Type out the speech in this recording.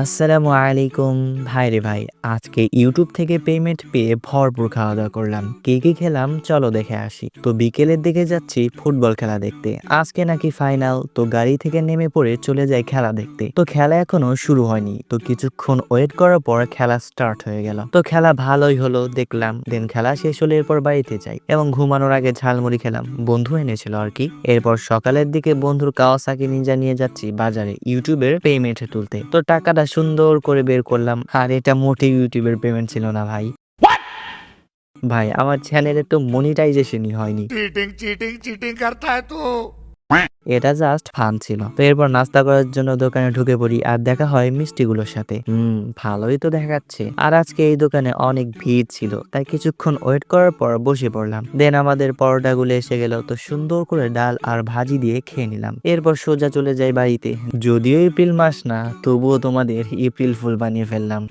আসসালামু আলাইকুম। ভাই রে ভাই, আজকে ইউটিউব থেকে পেমেন্ট পেয়ে ভরপুর খাওয়া দাওয়া করলাম। কি খেলাম চলো দেখে আসি। তো বিকেলের দিকে যাচ্ছি ফুটবল খেলা দেখতে। আজকে নাকি ফাইনাল, তো গাড়ি থেকে নেমে পড়ে চলে যাই খেলা দেখতে। তো খেলা এখনো শুরু হয়নি, তো কিছুক্ষণ ওয়েট করার পর খেলা স্টার্ট হয়ে গেল। তো খেলা ভালোই হলো দেখলাম। দেন খেলা শেষ হলে এরপর বাড়িতে যাই এবং ঘুমানোর আগে ঝালমুড়ি খেলাম, বন্ধু এনেছিল আর কি। এরপর সকালের দিকে বন্ধুর কাওয়াসাকি নিনজা নিয়ে যাচ্ছি বাজারে ইউটিউবের পেমেন্ট তুলতে। তো টাকাটা সুন্দর করে বের করলাম, আর এটা মোটেই ইউটিউবের পেমেন্ট ছিল না ভাই। ভাই আমার চ্যানেলের তো মনিটাইজেশনই হয়নি। चीटिंग चीटिंग चीटिंग करता है तू। এটা জাস্ট ফান ছিল। তো এরপর নাস্তা করার জন্য দোকানে ঢুকে পড়ি, আর দেখা হয় মিষ্টিগুলোর সাথে। ভালোই তো দেখাচ্ছে। আর আজকে এই দোকানে অনেক ভিড় ছিল, তাই কিছুক্ষণ ওয়েট করার পর বসে পড়লাম। দেন আমাদের পরোটাগুলো এসে গেল, তো সুন্দর করে ডাল আর ভাজি দিয়ে খেয়ে নিলাম। এরপর সোজা চলে যাই বাড়িতে। যদিও এপ্রিল মাস না, তবুও তোমাদের এপ্রিল ফুল বানিয়ে ফেললাম।